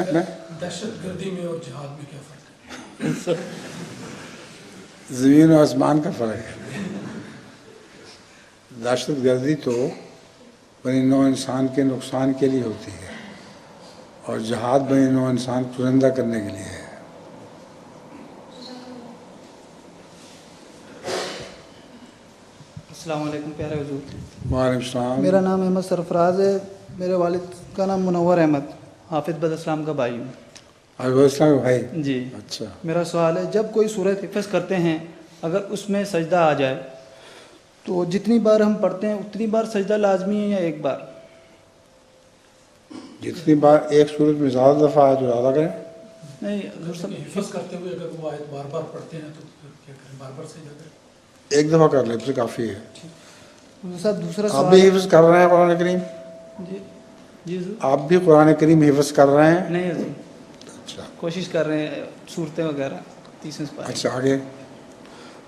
دہشت گردی میں اور جہاد میں کیا فرق ہے؟ زمین و آسمان کا فرق ہے۔ دہشت گردی تو بنی نوع انسان کے نقصان کے لیے ہوتی ہے اور جہاد بنی نوع انسان کو زندہ کرنے کے لیے ہے۔ السلام علیکم پیارے حضور۔ وعلیکم السلام۔ میرا نام احمد سرفراز ہے، میرے والد کا نام منور احمد، حافظ بداسلام کا بھائی ہوں۔ السلام بھائی۔ جی اچھا، میرا سوال ہے، جب کوئی صورت حفظ کرتے ہیں اگر اس میں سجدہ آ جائے تو جتنی بار ہم پڑھتے ہیں اتنی بار سجدہ لازمی ہے یا ایک بار؟ جتنی بار ایک صورت میں زیادہ دفعہ آئے تو زیادہ کریں۔ نہیں حضور صاحب، حفظ کرتے ہوئے اگر وہ آیت بار بار پڑھتے ہیں تو پھر کیا کریں؟ بار بار سجدہ کریں؟ ایک دفعہ کر لیں تو کافی ہے۔ حضور صاحب دوسرا آپ سوال بھی ہے۔ حفظ کر رہے ہیں قرآن کریم؟ جی جی حضور۔ آپ بھی قرآن کریم حفظ کر رہے ہیں؟ نہیں حضور، اچھا کوشش کر رہے ہیں صورتیں وغیرہ 30 پارے۔ اچھا، آگے۔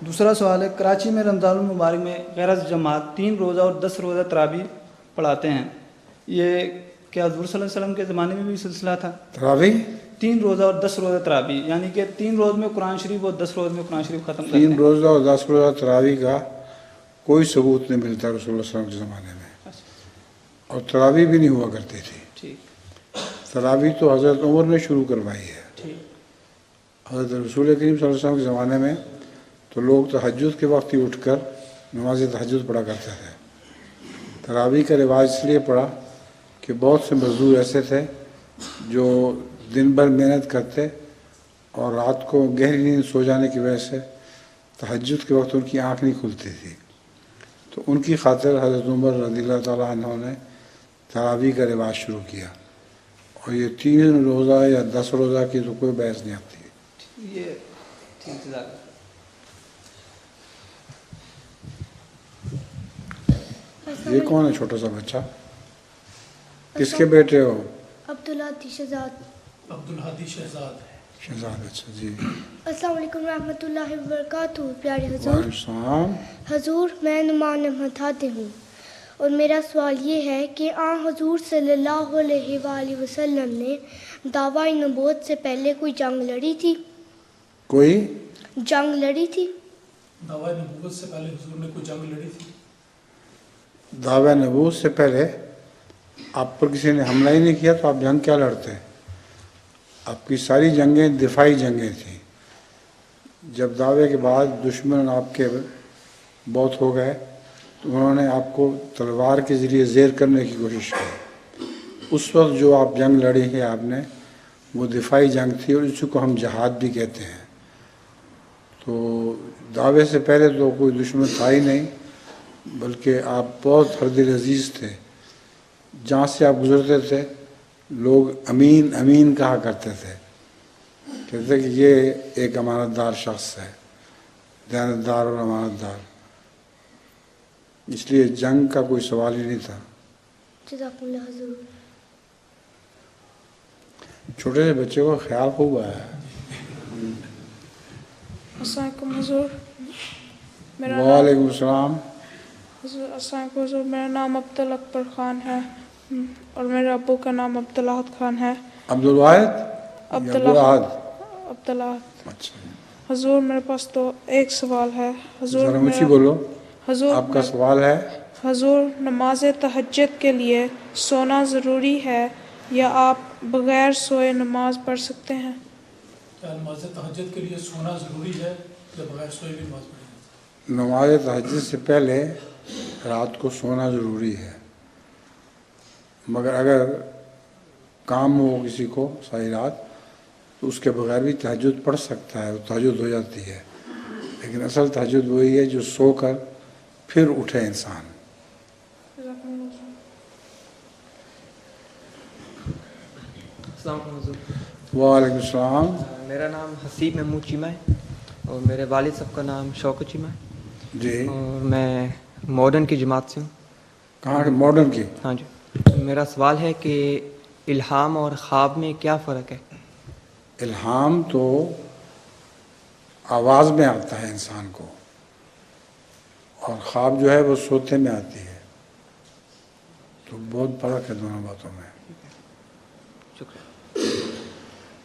دوسرا سوال ہے، کراچی میں رمضان المبارک میں غیر جماعت 3 روزہ اور 10 روزہ تراویح پڑھاتے ہیں، یہ کیا حضور صلی اللہ علیہ وسلم کے زمانے میں بھی سلسلہ تھا؟ تراویح 3 روزہ اور 10 روزہ تراویح، یعنی کہ 3 روز میں قرآن شریف اور 10 روز میں قرآن شریف ختم کرتے 3 ہیں۔ روزہ اور 10 روزہ تراویح کا کوئی ثبوت نہیں ملتا رسول اللہ صلی اللہ علیہ وسلم کے زمانے میں، اچھا، اور تراویح بھی نہیں ہوا کرتی تھی۔ ٹھیک تراویح تو حضرت عمر نے شروع کروائی ہے۔ ٹھیک۔ حضرت رسول کریم صلی اللہ علیہ وسلم کے زمانے میں تو لوگ تہجد کے وقت ہی اٹھ کر نماز تہجد پڑھا کرتے تھے۔ تراویح کا رواج اس لیے پڑا کہ بہت سے مزدور ایسے تھے جو دن بھر محنت کرتے اور رات کو گہری نیند سو جانے کی وجہ سے تہجد کے وقت ان کی آنکھ نہیں کھلتی تھی، تو ان کی خاطر حضرت عمر رضی اللہ تعالیٰ عنہ نے تراویح کا رواج شروع کیا، اور یہ 3 روزہ یا 10 روزہ کی تو کوئی بحث نہیں آتی۔ یہ ٹھیک ہے۔ یہ کون ہے چھوٹا سا بچہ؟ کس کے بیٹے ہو؟ عبدالہادی شہزاد۔ عبدالہادی شہزاد ہے۔ شہزاد، اچھا جی۔ السلام علیکم ورحمۃ اللہ وبرکاتہ۔ پیارے حضور، وعلیکم السلام۔ حضور میں نعمان احمد ہادی ہوں، اور میرا سوال یہ ہے کہ حضور صلی اللہ علیہ وآلہ وسلم نے دعوی نبوت سے پہلے کوئی جنگ لڑی تھی؟ کوئی جنگ لڑی تھی؟ دعوی نبوت سے پہلے حضور نے کوئی جنگ لڑی تھی؟ دعوی نبوت سے پہلے آپ پر کسی نے حملہ ہی نہیں کیا تو آپ جنگ کیا لڑتے؟ آپ کی ساری جنگیں دفاعی جنگیں تھیں۔ جب دعوے کے بعد دشمن آپ کے بہت ہو گئے تو انہوں نے آپ کو تلوار کے ذریعے زیر کرنے کی کوشش کی۔ اس وقت جو آپ جنگ لڑی ہے آپ نے، وہ دفاعی جنگ تھی، اور اسی کو ہم جہاد بھی کہتے ہیں۔ تو دعوے سے پہلے تو کوئی دشمن تھا ہی نہیں، بلکہ آپ بہت ہردل عزیز تھے۔ جہاں سے آپ گزرتے تھے لوگ امین امین کہا کرتے تھے، کہتے کہ یہ ایک امانت دار شخص ہے، دیانت دار اور امانت دار، اس لیے جنگ کا کوئی سوال ہی نہیں تھا۔ جزاک اللہ حضور۔ چھوٹے سے بچے کو خیال خوب آیا ہے۔ السلام علیکم حضور۔ وعلیکم السلام۔ السلام علیکم حضور، میرا نام عبدالاکبر خان ہے اور میرے ابو کا نام عبدالاحد خان ہے۔ عبدالواحد؟ عبدالاحد۔ عبدالاحد۔ اچھا، حضور میرے پاس تو ایک سوال ہے۔ حضور ذرا اونچی بولو۔ حضور آپ کا سوال ہے؟ حضور نماز تہجد کے لیے سونا ضروری ہے یا آپ بغیر سوئے نماز پڑھ سکتے ہیں؟ کیا نماز تہجد کے لیے سونا ضروری ہے یا بغیر سوئے بھی نماز پڑھیں؟ نماز تہجد سے پہلے رات کو سونا ضروری ہے، مگر اگر کام ہو کسی کو ساری رات تو اس کے بغیر بھی تہجد پڑھ سکتا ہے، وہ تہجد ہو جاتی ہے، لیکن اصل تہجد وہی ہے جو سو کر پھر اٹھے انسان۔ السلام علیکم حضور۔ وعلیکم السلام۔ میرا نام حسیب محمود چیمہ ہے اور میرے والد صاحب کا نام شوکت چیمہ ہے، جی، اور میں ماڈرن کی جماعت سے ہوں۔ کہاں کے؟ ماڈرن کی؟ ہاں جی۔ میرا سوال ہے کہ الہام اور خواب میں کیا فرق ہے؟ الہام تو آواز میں آتا ہے انسان کو، اور خواب جو ہے وہ سوتے میں آتی ہے، تو بہت فرق ہے دونوں باتوں میں۔ شکریہ۔